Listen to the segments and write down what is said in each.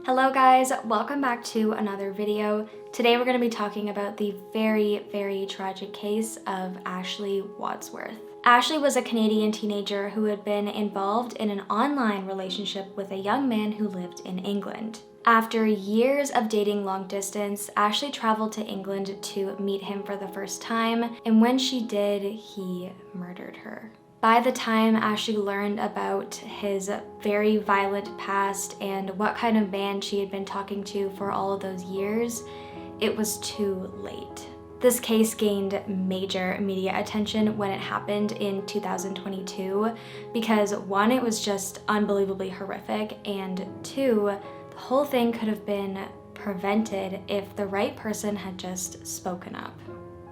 Hello guys, welcome back to another video. Today we're going to be talking about the very tragic case of Ashley Wadsworth. Ashley was a Canadian teenager who had been involved in an online relationship with a young man who lived in England. After years of dating long distance, Ashley traveled to England to meet him for the first time, and when she did, he murdered her. By the time Ashley learned about his very violent past and what kind of man she had been talking to for all of those years, it was too late. This case gained major media attention when it happened in 2022 because one, it was just unbelievably horrific, and two, the whole thing could have been prevented if the right person had just spoken up.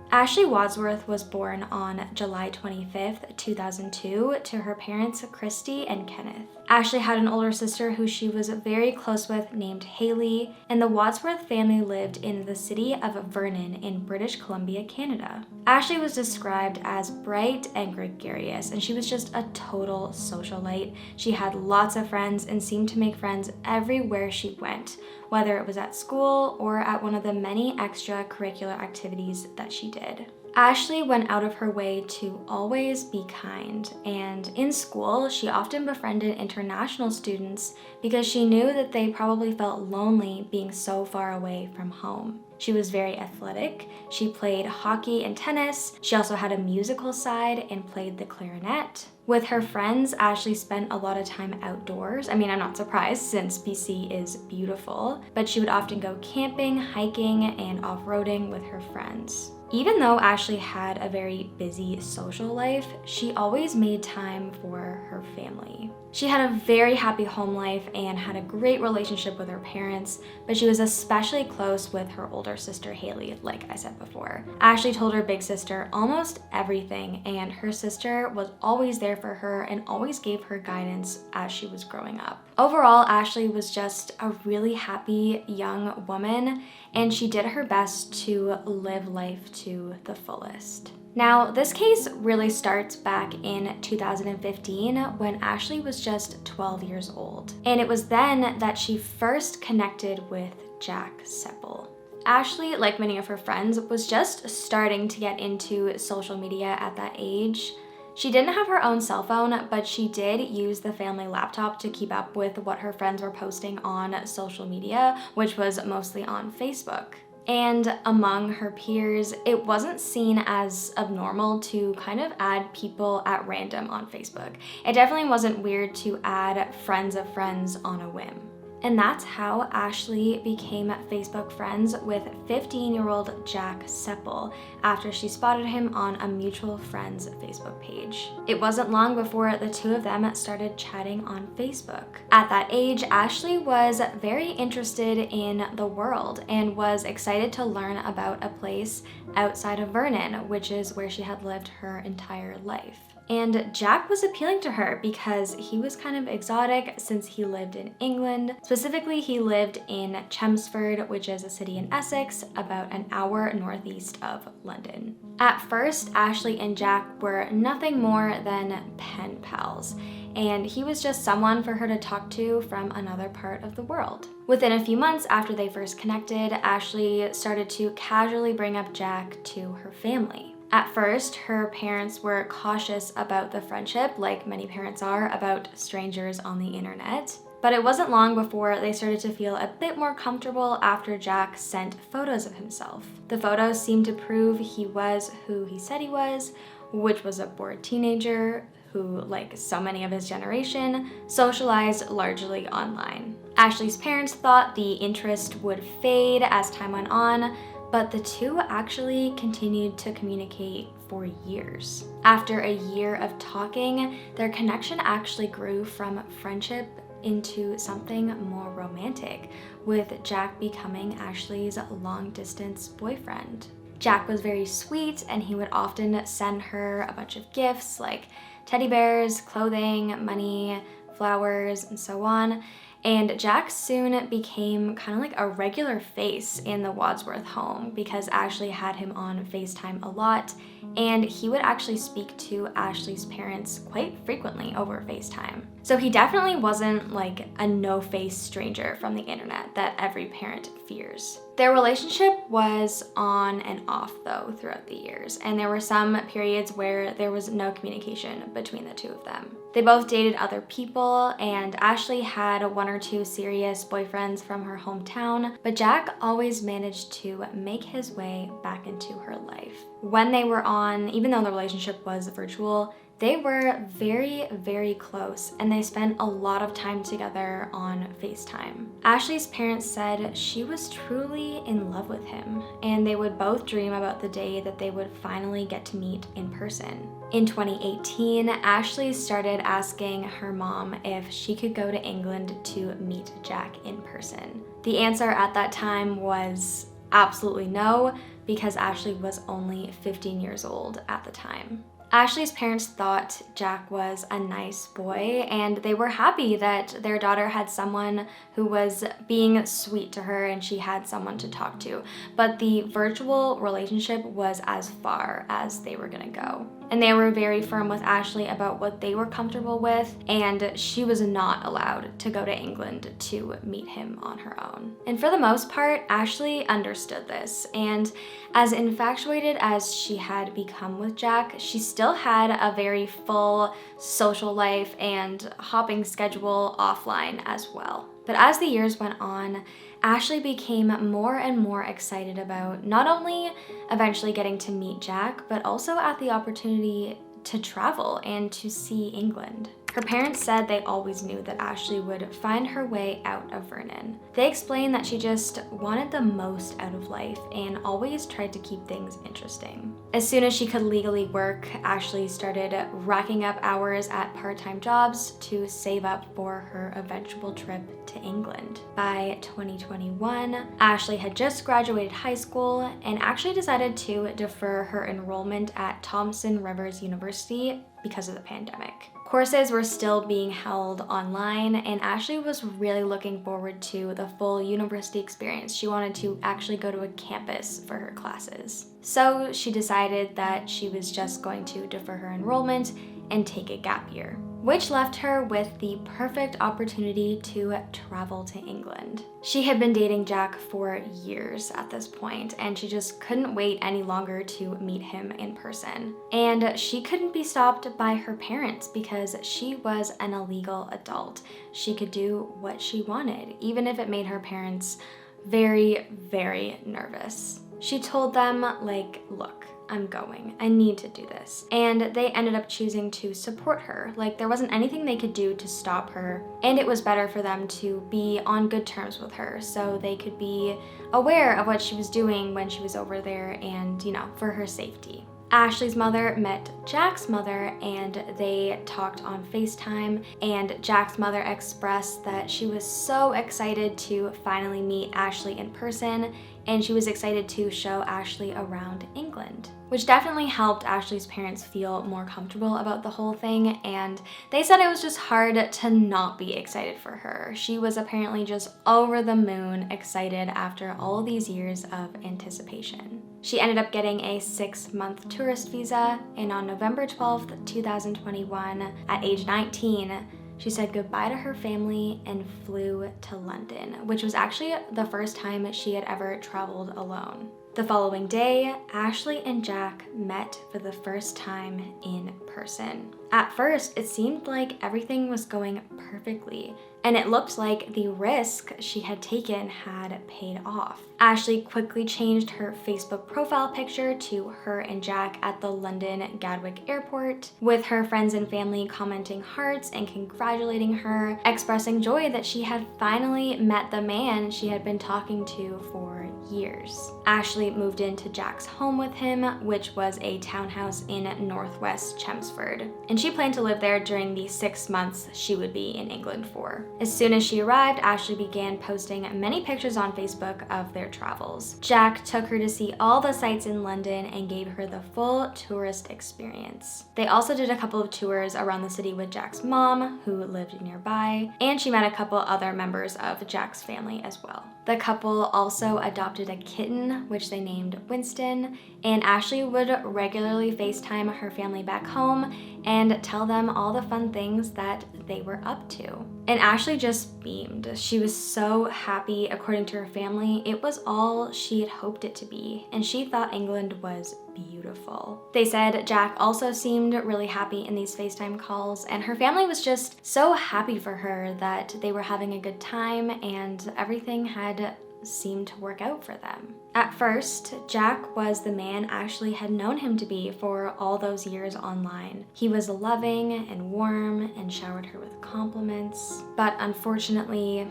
Ashley Wadsworth was born on July 25th, 2002 to her parents Christy and Kenneth. Ashley had an older sister who she was very close with named Haley, and the Wadsworth family lived in the city of Vernon in British Columbia, Canada. Ashley was described as bright and gregarious, and she was just a total socialite. She had lots of friends and seemed to make friends everywhere she went, whether it was at school or at one of the many extracurricular activities that she did. Ashley went out of her way to always be kind, and in school, she often befriended international students because she knew that they probably felt lonely being so far away from home. She was very athletic. She played hockey and tennis. She also had a musical side and played the clarinet. With her friends, Ashley spent a lot of time outdoors. I'm not surprised since BC is beautiful, but she would often go camping, hiking, and off-roading with her friends. Even though Ashley had a very busy social life, she always made time for her family. She had a very happy home life and had a great relationship with her parents, but she was especially close with her older sister Haley, like I said before. Ashley told her big sister almost everything, and her sister was always there for her and always gave her guidance as she was growing up. Overall, Ashley was just a really happy young woman, and she did her best to live life to the fullest. Now, this case really starts back in 2015 when Ashley was just 12 years old. And it was then that she first connected with Jack Seppel. Ashley, like many of her friends, was just starting to get into social media at that age. She didn't have her own cell phone, but she did use the family laptop to keep up with what her friends were posting on social media, which was mostly on Facebook. And among her peers, it wasn't seen as abnormal to kind of add people at random on Facebook. It definitely wasn't weird to add friends of friends on a whim. And that's how Ashley became Facebook friends with 15-year-old Jack Seppel after she spotted him on a mutual friend's Facebook page. It wasn't long before the two of them started chatting on Facebook. At that age, Ashley was very interested in the world and was excited to learn about a place outside of Vernon, which is where she had lived her entire life. And Jack was appealing to her because he was kind of exotic since he lived in England. Specifically, he lived in Chelmsford, which is a city in Essex, about an hour northeast of London. At first, Ashley and Jack were nothing more than pen pals, and he was just someone for her to talk to from another part of the world. Within a few months after they first connected, Ashley started to casually bring up Jack to her family. At first, her parents were cautious about the friendship, like many parents are about strangers on the internet. But it wasn't long before they started to feel a bit more comfortable after Jack sent photos of himself. The photos seemed to prove he was who he said he was, which was a bored teenager who, like so many of his generation, socialized largely online. Ashley's parents thought the interest would fade as time went on, but the two actually continued to communicate for years. After a year of talking, their connection actually grew from friendship into something more romantic, with Jack becoming Ashley's long-distance boyfriend. Jack was very sweet, and he would often send her a bunch of gifts like teddy bears, clothing, money, flowers, and so on. And Jack soon became kind of like a regular face in the Wadsworth home because Ashley had him on FaceTime a lot, and he would actually speak to Ashley's parents quite frequently over FaceTime. So he definitely wasn't like a no-face stranger from the internet that every parent fears. Their relationship was on and off though throughout the years, and there were some periods where there was no communication between the two of them. They both dated other people, and Ashley had one or two serious boyfriends from her hometown, but Jack always managed to make his way back into her life. When they were on, even though the relationship was virtual, they were very, very close, and they spent a lot of time together on FaceTime. Ashley's parents said she was truly in love with him, and they would both dream about the day that they would finally get to meet in person. In 2018, Ashley started asking her mom if she could go to England to meet Jack in person. The answer at that time was absolutely no, because Ashley was only 15 years old at the time. Ashley's parents thought Jack was a nice boy, and they were happy that their daughter had someone who was being sweet to her and she had someone to talk to. But the virtual relationship was as far as they were gonna go. And they were very firm with Ashley about what they were comfortable with, and she was not allowed to go to England to meet him on her own. And for the most part, Ashley understood this, and as infatuated as she had become with Jack, she still had a very full social life and hopping schedule offline as well. But as the years went on, Ashley became more and more excited about not only eventually getting to meet Jack, but also at the opportunity to travel and to see England. Her parents said they always knew that Ashley would find her way out of Vernon. They explained that she just wanted the most out of life and always tried to keep things interesting. As soon as she could legally work, Ashley started racking up hours at part-time jobs to save up for her eventual trip to England. By 2021, Ashley had just graduated high school and actually decided to defer her enrollment at Thompson Rivers University because of the pandemic. Courses were still being held online, and Ashley was really looking forward to the full university experience. She wanted to actually go to a campus for her classes. So she decided that she was just going to defer her enrollment and take a gap year, which left her with the perfect opportunity to travel to England. She had been dating Jack for years at this point, and she just couldn't wait any longer to meet him in person. And she couldn't be stopped by her parents because she was an illegal adult. She could do what she wanted, even if it made her parents very, very nervous. She told them, like, look, I'm going. I need to do this. And they ended up choosing to support her. Like, there wasn't anything they could do to stop her, and it was better for them to be on good terms with her so they could be aware of what she was doing when she was over there and, you know, for her safety. Ashley's mother met Jack's mother and they talked on FaceTime, and Jack's mother expressed that she was so excited to finally meet Ashley in person, and she was excited to show Ashley around England, which definitely helped Ashley's parents feel more comfortable about the whole thing, and they said it was just hard to not be excited for her. She was apparently just over the moon excited after all these years of anticipation. She ended up getting a 6-month tourist visa, and on November 12th, 2021, at age 19, she said goodbye to her family and flew to London, which was actually the first time she had ever traveled alone. The following day, Ashley and Jack met for the first time in person. At first, it seemed like everything was going perfectly, and it looked like the risk she had taken had paid off. Ashley quickly changed her Facebook profile picture to her and Jack at the London Gatwick Airport, with her friends and family commenting hearts and congratulating her, expressing joy that she had finally met the man she had been talking to for years. Ashley moved into Jack's home with him, which was a townhouse in northwest Chelmsford, and she planned to live there during the 6 months she would be in England for. As soon as she arrived, Ashley began posting many pictures on Facebook of their travels. Jack took her to see all the sights in London and gave her the full tourist experience. They also did a couple of tours around the city with Jack's mom, who lived nearby, and she met a couple other members of Jack's family as well. The couple also adopted adopted a kitten, which they named Winston, and Ashley would regularly FaceTime her family back home and tell them all the fun things that they were up to. And Ashley just beamed. She was so happy. According to her family, it was all she had hoped it to be, and she thought England was beautiful. They said Jack also seemed really happy in these FaceTime calls, and her family was just so happy for her that they were having a good time and everything had seemed to work out for them. At first, Jack was the man Ashley had known him to be for all those years online. He was loving and warm and showered her with compliments, but unfortunately,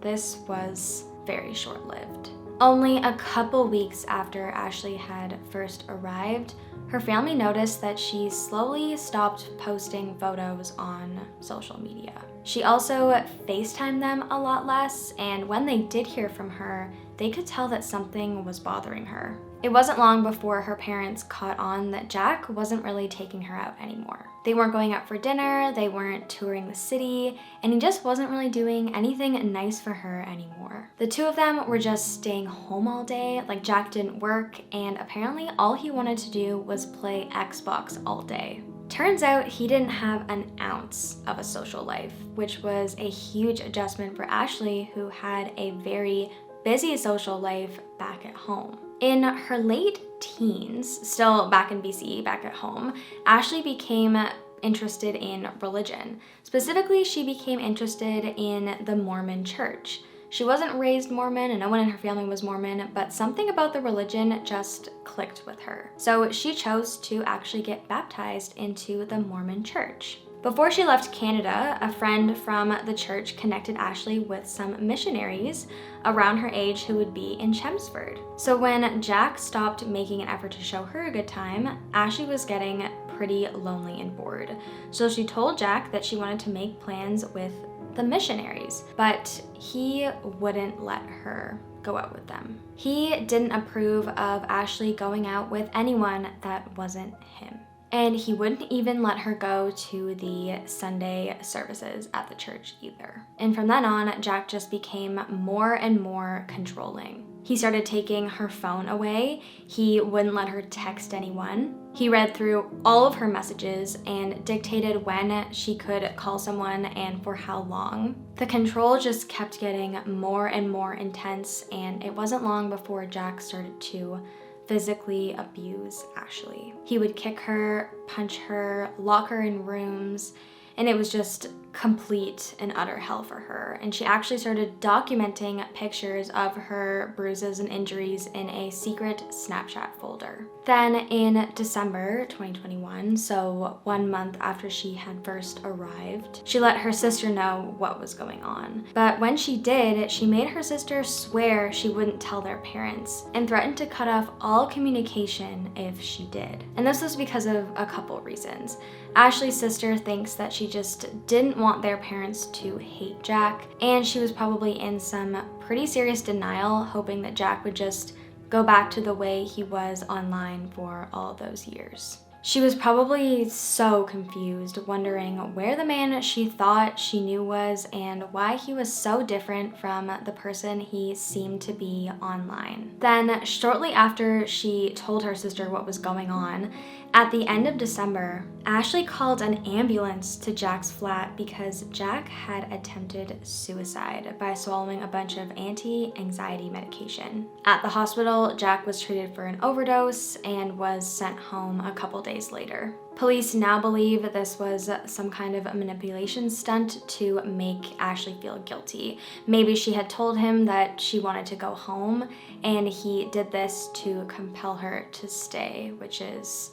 this was very short-lived. Only a couple weeks after Ashley had first arrived, her family noticed that she slowly stopped posting photos on social media. She also FaceTimed them a lot less, and when they did hear from her, they could tell that something was bothering her. It wasn't long before her parents caught on that Jack wasn't really taking her out anymore. They weren't going out for dinner, they weren't touring the city, and he just wasn't really doing anything nice for her anymore. The two of them were just staying home all day, like Jack didn't work, and apparently all he wanted to do was play Xbox all day. Turns out he didn't have an ounce of a social life, which was a huge adjustment for Ashley, who had a very busy social life back at home. In her late teens, still back in BC, back at home, Ashley became interested in religion. Specifically, she became interested in the Mormon church. She wasn't raised Mormon and no one in her family was Mormon, but something about the religion just clicked with her. So she chose to actually get baptized into the Mormon church. Before she left Canada, a friend from the church connected Ashley with some missionaries around her age who would be in Chelmsford. So when Jack stopped making an effort to show her a good time, Ashley was getting pretty lonely and bored. So she told Jack that she wanted to make plans with the missionaries, but he wouldn't let her go out with them. He didn't approve of Ashley going out with anyone that wasn't him. And he wouldn't even let her go to the Sunday services at the church either. And from then on, Jack just became more and more controlling. He started taking her phone away. He wouldn't let her text anyone. He read through all of her messages and dictated when she could call someone and for how long. The control just kept getting more and more intense, and it wasn't long before Jack started to physically abuse Ashley. He would kick her, punch her, lock her in rooms, and it was just complete and utter hell for her. And she actually started documenting pictures of her bruises and injuries in a secret Snapchat folder. Then in December 2021, so 1 month after she had first arrived, she let her sister know what was going on. But when she did, she made her sister swear she wouldn't tell their parents and threatened to cut off all communication if she did. And this was because of a couple reasons. Ashley's sister thinks that she just didn't want their parents to hate Jack, and she was probably in some pretty serious denial, hoping that Jack would just go back to the way he was online for all those years. She was probably so confused, wondering where the man she thought she knew was and why he was so different from the person he seemed to be online. Then, shortly after she told her sister what was going on, at the end of December, Ashley called an ambulance to Jack's flat because Jack had attempted suicide by swallowing a bunch of anti-anxiety medication. At the hospital, Jack was treated for an overdose and was sent home a couple days later. Police now believe this was some kind of a manipulation stunt to make Ashley feel guilty. Maybe she had told him that she wanted to go home, and he did this to compel her to stay, which is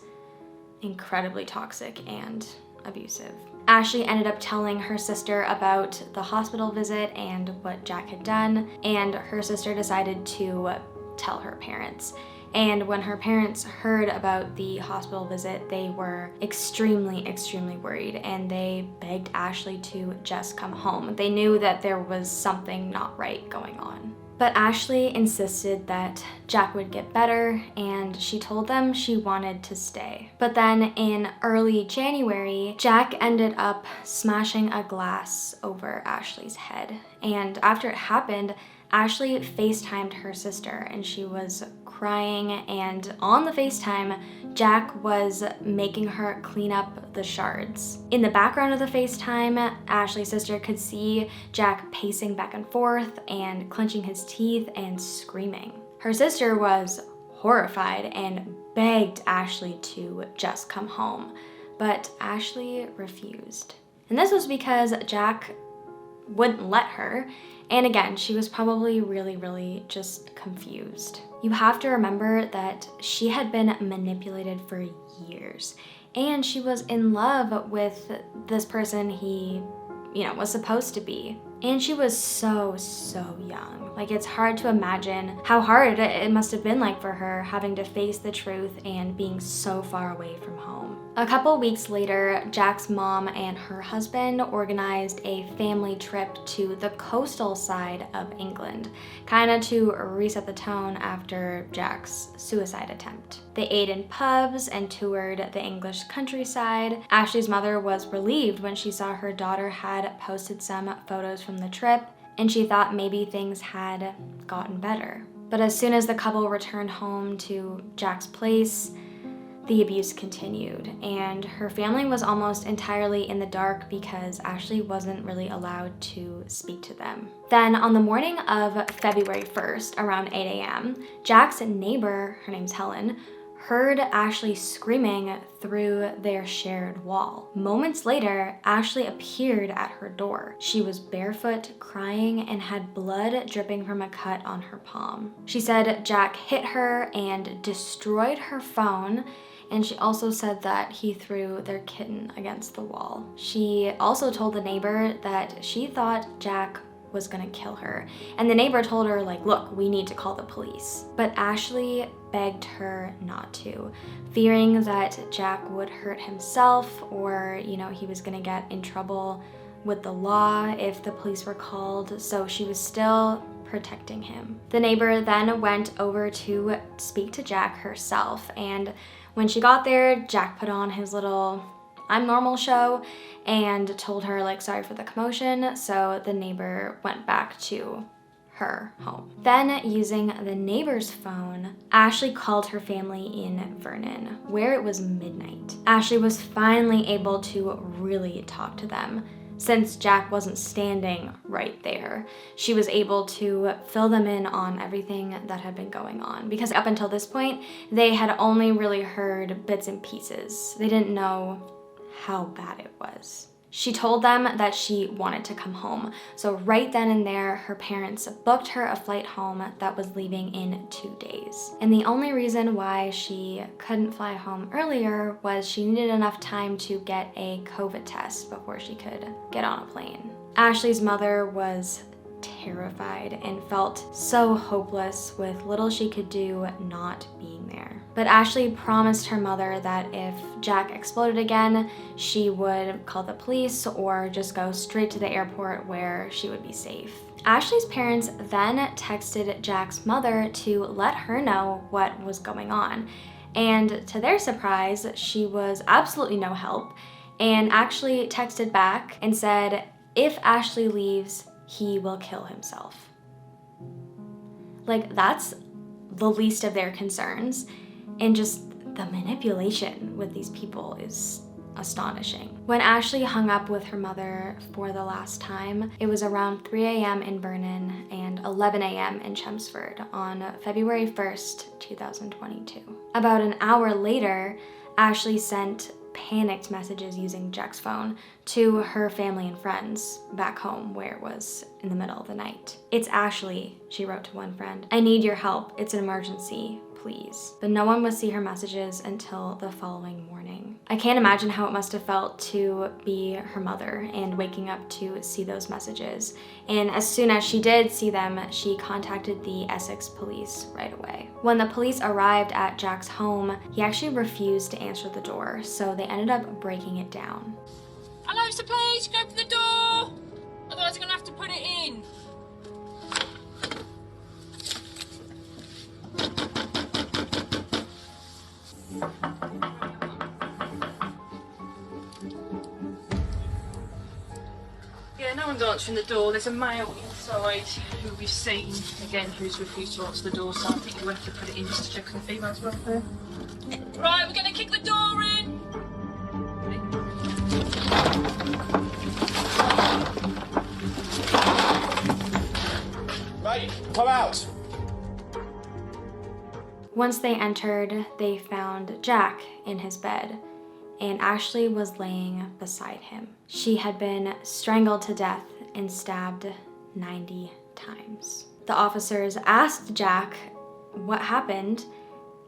incredibly toxic and abusive. Ashley ended up telling her sister about the hospital visit and what Jack had done, and her sister decided to tell her parents. And when her parents heard about the hospital visit, they were extremely, extremely worried, and they begged Ashley to just come home. They knew that there was something not right going on. But Ashley insisted that Jack would get better, and she told them she wanted to stay. But then in early January, Jack ended up smashing a glass over Ashley's head. And after it happened, Ashley FaceTimed her sister, and she was crying, and on the FaceTime, Jack was making her clean up the shards. In the background of the FaceTime, Ashley's sister could see Jack pacing back and forth and clenching his teeth and screaming. Her sister was horrified and begged Ashley to just come home, but Ashley refused. And this was because Jack wouldn't let her. And again, she was probably really just confused. You have to remember that she had been manipulated for years, and she was in love with this person he, was supposed to be. And she was so young. Like, it's hard to imagine how hard it must have been like for her having to face the truth and being so far away from home. A couple weeks later, Jack's mom and her husband organized a family trip to the coastal side of England, kind of to reset the tone after Jack's suicide attempt. They ate in pubs and toured the English countryside. Ashley's mother was relieved when she saw her daughter had posted some photos from the trip, and she thought maybe things had gotten better. But as soon as the couple returned home to Jack's place, the abuse continued, and her family was almost entirely in the dark because Ashley wasn't really allowed to speak to them. Then on the morning of February 1st, around 8 a.m., Jack's neighbor, her name's Helen, heard Ashley screaming through their shared wall. Moments later, Ashley appeared at her door. She was barefoot, crying, and had blood dripping from a cut on her palm. She said Jack hit her and destroyed her phone, and she also said that he threw their kitten against the wall. She also told the neighbor that she thought Jack was gonna kill her, and the neighbor told her, like, look, we need to call the police. But Ashley begged her not to, fearing that Jack would hurt himself, or he was gonna get in trouble with the law if the police were called, so she was still protecting him. The neighbor then went over to speak to Jack herself, and when she got there, Jack put on his little I'm normal show and told her, like, sorry for the commotion, so the neighbor went back to her home. Then, using the neighbor's phone, Ashley called her family in Vernon, where it was midnight. Ashley was finally able to really talk to them. Since Jack wasn't standing right there, she was able to fill them in on everything that had been going on, because up until this point, they had only really heard bits and pieces. They didn't know how bad it was. She told them that she wanted to come home, so right then and there, her parents booked her a flight home that was leaving in 2 days. And the only reason why she couldn't fly home earlier was she needed enough time to get a COVID test before she could get on a plane. Ashley's mother was terrified and felt so hopeless with little she could do not being there. But Ashley promised her mother that if Jack exploded again, she would call the police or just go straight to the airport where she would be safe. Ashley's parents then texted Jack's mother to let her know what was going on. And to their surprise, she was absolutely no help and actually texted back and said, if Ashley leaves, he will kill himself. Like, that's the least of their concerns, and just the manipulation with these people is astonishing. When Ashley hung up with her mother for the last time, it was around 3 a.m. in Vernon and 11 a.m. in Chelmsford on February 1st, 2022. About an hour later, Ashley sent panicked messages using Jack's phone to her family and friends back home, where it was in the middle of the night. It's Ashley, she wrote to one friend. I need your help. It's an emergency, please. But no one would see her messages until the following morning. I can't imagine how it must have felt to be her mother and waking up to see those messages. And as soon as she did see them, she contacted the Essex police right away. When the police arrived at Jack's home, he actually refused to answer the door, so they ended up breaking it down. Hello, it's the police, go for the door! Otherwise I'm gonna have to put it in. someone's answering the door. There's a male inside who we've seen, again, who's refused to answer the door, so I think we'll have to put it in just to check on the female's welfare. Right, we're going to kick the door in. Right, come out. Once they entered, they found Jack in his bed, and Ashley was laying beside him. She had been strangled to death and stabbed 90 times. The officers asked Jack what happened,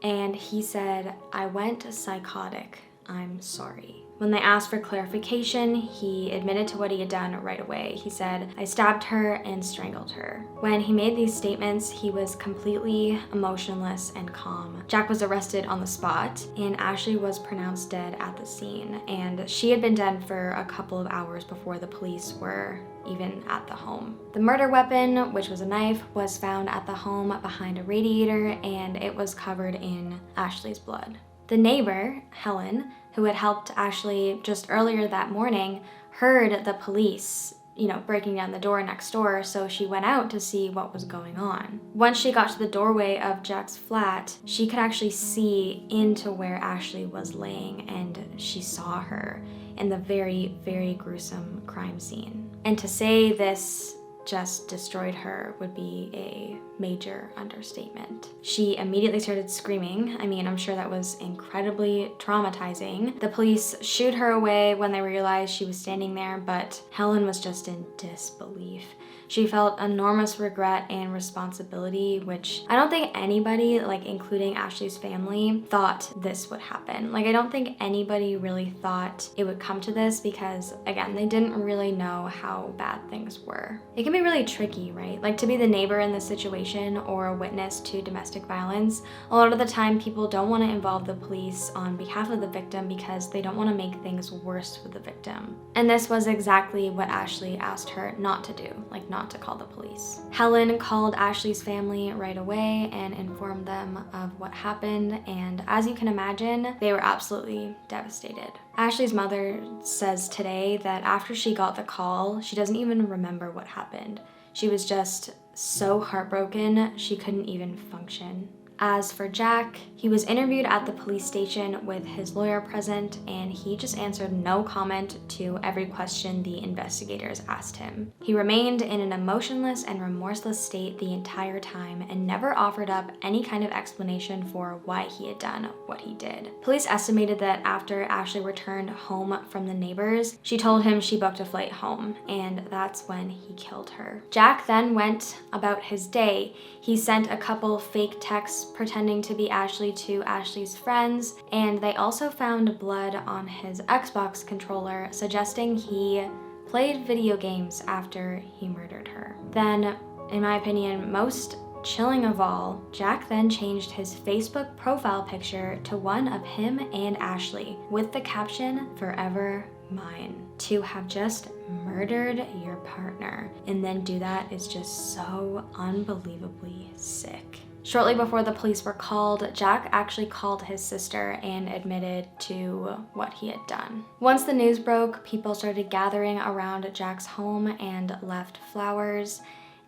and he said, "I went psychotic. I'm sorry." When they asked for clarification, he admitted to what he had done right away. He said, "I stabbed her and strangled her." When he made these statements, he was completely emotionless and calm. Jack was arrested on the spot, and Ashley was pronounced dead at the scene. And she had been dead for a couple of hours before the police were even at the home. The murder weapon, which was a knife, was found at the home behind a radiator, and it was covered in Ashley's blood. The neighbor, Helen, who had helped Ashley just earlier that morning, heard the police, breaking down the door next door, so she went out to see what was going on. Once she got to the doorway of Jack's flat, she could actually see into where Ashley was laying, and she saw her in the very, very gruesome crime scene. And to say this just destroyed her would be a major understatement. She immediately started screaming. I'm sure that was incredibly traumatizing. The police shooed her away when they realized she was standing there, but Helen was just in disbelief. She felt enormous regret and responsibility, which I don't think anybody, including Ashley's family, thought this would happen. I don't think anybody really thought it would come to this because, again, they didn't really know how bad things were. It can be really tricky, right? To be the neighbor in this situation or a witness to domestic violence, a lot of the time people don't want to involve the police on behalf of the victim because they don't want to make things worse for the victim. And this was exactly what Ashley asked her not to do, not to call the police. Helen called Ashley's family right away and informed them of what happened, and as you can imagine, they were absolutely devastated. Ashley's mother says today that after she got the call, she doesn't even remember what happened. She was just so heartbroken, she couldn't even function. As for Jack, he was interviewed at the police station with his lawyer present, and he just answered no comment to every question the investigators asked him. He remained in an emotionless and remorseless state the entire time and never offered up any kind of explanation for why he had done what he did. Police estimated that after Ashley returned home from the neighbors, she told him she booked a flight home, and that's when he killed her. Jack then went about his day. He sent a couple fake texts pretending to be Ashley to Ashley's friends, and they also found blood on his Xbox controller, suggesting he played video games after he murdered her. Then, in my opinion, most chilling of all, Jack then changed his Facebook profile picture to one of him and Ashley with the caption, "Forever Mine." To have just murdered your partner and then do that is just so unbelievably sick. Shortly before the police were called, Jack actually called his sister and admitted to what he had done. Once the news broke, people started gathering around Jack's home and left flowers.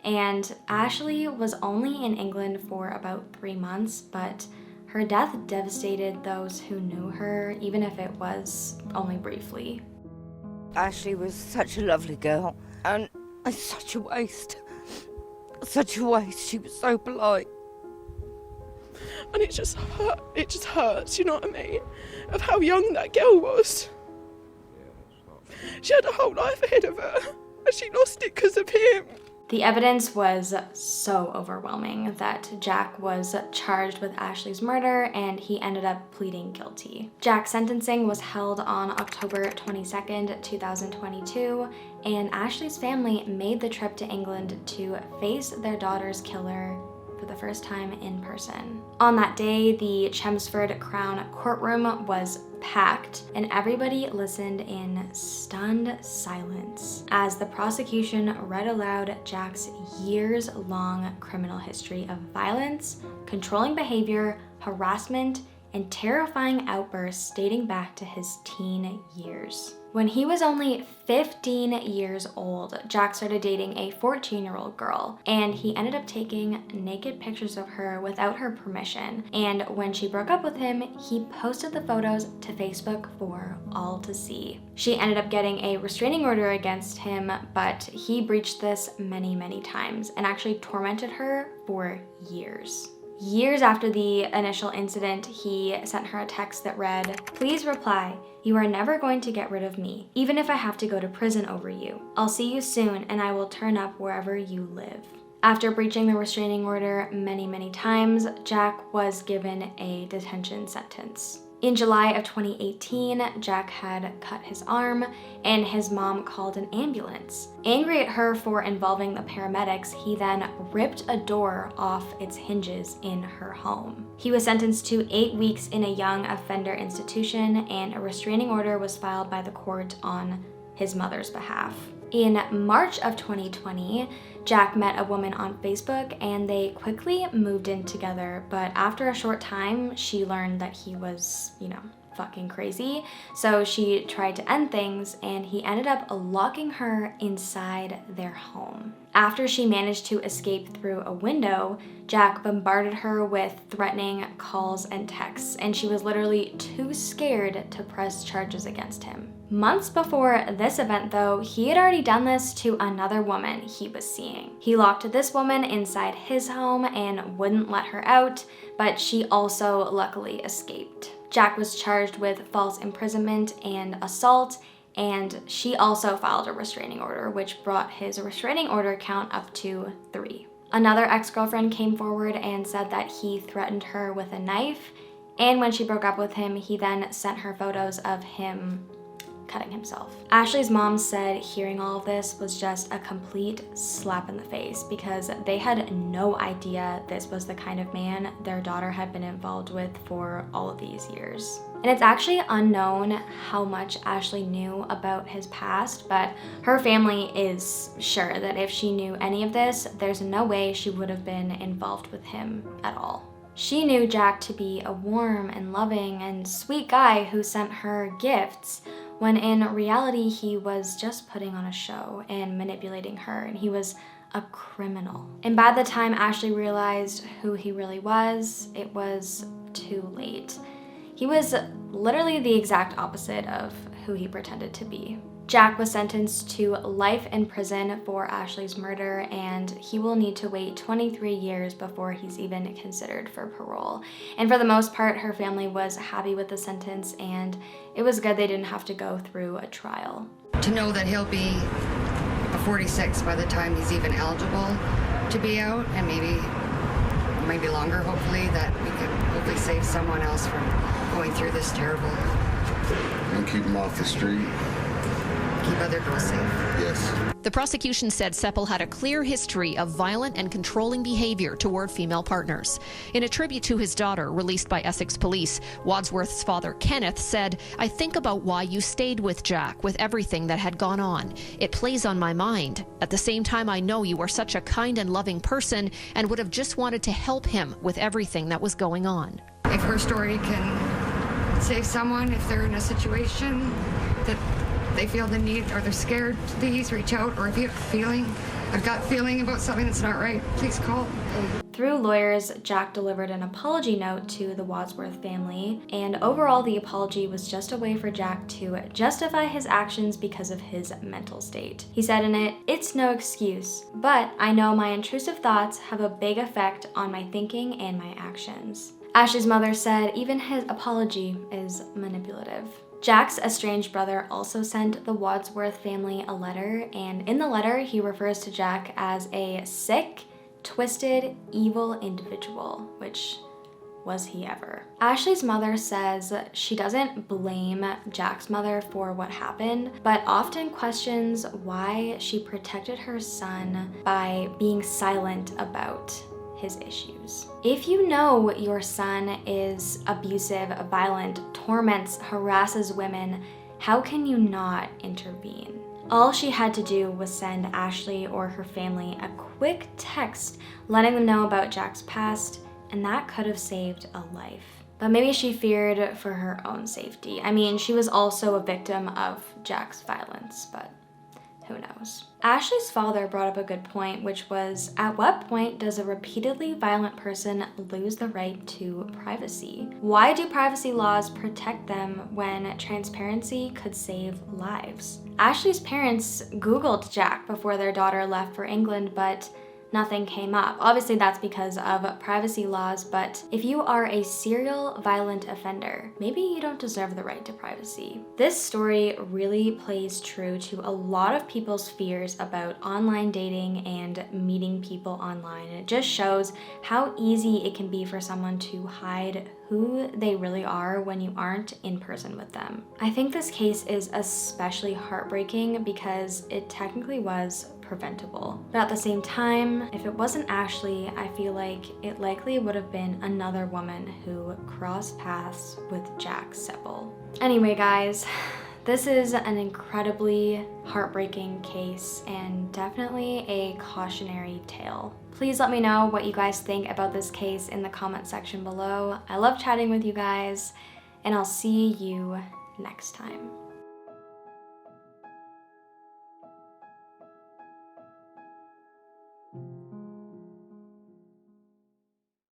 And Ashley was only in England for about 3 months, but her death devastated those who knew her, even if it was only briefly. Ashley was such a lovely girl, and it's such a waste. Such a waste. She was so polite. And it just hurts, you know what I mean? Of how young that girl was. She had a whole life ahead of her, and she lost it because of him. The evidence was so overwhelming that Jack was charged with Ashley's murder, and he ended up pleading guilty. Jack's sentencing was held on October 22nd, 2022, and Ashley's family made the trip to England to face their daughter's killer for the first time in person. On that day, the Chelmsford Crown courtroom was packed, and everybody listened in stunned silence as the prosecution read aloud Jack's years-long criminal history of violence, controlling behavior, harassment, and terrifying outbursts dating back to his teen years. When he was only 15 years old, Jack started dating a 14-year-old girl, and he ended up taking naked pictures of her without her permission. And when she broke up with him, he posted the photos to Facebook for all to see. She ended up getting a restraining order against him, but he breached this many, many times and actually tormented her for years. Years after the initial incident, he sent her a text that read, "Please reply. You are never going to get rid of me, even if I have to go to prison over you. I'll see you soon and I will turn up wherever you live." After breaching the restraining order many, many times, Jack was given a detention sentence. In July of 2018, Jack had cut his arm and his mom called an ambulance. Angry at her for involving the paramedics, he then ripped a door off its hinges in her home. He was sentenced to 8 weeks in a young offender institution, and a restraining order was filed by the court on his mother's behalf. In March of 2020, Jack met a woman on Facebook and they quickly moved in together, but after a short time, she learned that he was, fucking crazy. So she tried to end things and he ended up locking her inside their home. After she managed to escape through a window, Jack bombarded her with threatening calls and texts, and she was literally too scared to press charges against him. Months before this event though, he had already done this to another woman he was seeing. He locked this woman inside his home and wouldn't let her out, but she also luckily escaped. Jack was charged with false imprisonment and assault, and she also filed a restraining order, which brought his restraining order count up to 3. Another ex-girlfriend came forward and said that he threatened her with a knife, and when she broke up with him, he then sent her photos of him cutting himself. Ashley's mom said hearing all of this was just a complete slap in the face because they had no idea this was the kind of man their daughter had been involved with for all of these years. And it's actually unknown how much Ashley knew about his past, but her family is sure that if she knew any of this, there's no way she would have been involved with him at all. She knew Jack to be a warm and loving and sweet guy who sent her gifts, when in reality he was just putting on a show and manipulating her, and he was a criminal. And by the time Ashley realized who he really was, it was too late. He was literally the exact opposite of who he pretended to be. Jack was sentenced to life in prison for Ashley's murder, and he will need to wait 23 years before he's even considered for parole. And for the most part, her family was happy with the sentence, and it was good they didn't have to go through a trial. To know that he'll be a 46 by the time he's even eligible to be out, and maybe longer, hopefully, that we can hopefully save someone else from going through this terrible. And keep him off the street. Keep other girls safe. Yes. The prosecution said Seppel had a clear history of violent and controlling behavior toward female partners. In a tribute to his daughter released by Essex Police, Wadsworth's father, Kenneth, said, "I think about why you stayed with Jack, with everything that had gone on. It plays on my mind. At the same time, I know you are such a kind and loving person and would have just wanted to help him with everything that was going on." If her story can save someone, if they're in a situation that they feel the need or they're scared, please reach out. Or if you have a gut feeling about something that's not right, please call. Through lawyers, Jack delivered an apology note to the Wadsworth family, and overall the apology was just a way for Jack to justify his actions because of his mental state. He said in it, "It's no excuse, but I know my intrusive thoughts have a big effect on my thinking and my actions." Ashley's mother said even his apology is manipulative. Jack's estranged brother also sent the Wadsworth family a letter, and in the letter he refers to Jack as a sick, twisted, evil individual, which was he ever. Ashley's mother says she doesn't blame Jack's mother for what happened, but often questions why she protected her son by being silent about his issues. If you know your son is abusive, violent, torments, harasses women, how can you not intervene? All she had to do was send Ashley or her family a quick text letting them know about Jack's past, and that could have saved a life. But maybe she feared for her own safety. I mean, she was also a victim of Jack's violence, but who knows? Ashley's father brought up a good point, which was, at what point does a repeatedly violent person lose the right to privacy? Why do privacy laws protect them when transparency could save lives? Ashley's parents Googled Jack before their daughter left for England, but nothing came up. Obviously that's because of privacy laws, but if you are a serial violent offender, maybe you don't deserve the right to privacy. This story really plays true to a lot of people's fears about online dating and meeting people online. It just shows how easy it can be for someone to hide who they really are when you aren't in person with them. I think this case is especially heartbreaking because it technically was preventable. But at the same time, if it wasn't Ashley, I feel like it likely would have been another woman who crossed paths with Jack Seppel. Anyway, guys, this is an incredibly heartbreaking case and definitely a cautionary tale. Please let me know what you guys think about this case in the comment section below. I love chatting with you guys, and I'll see you next time.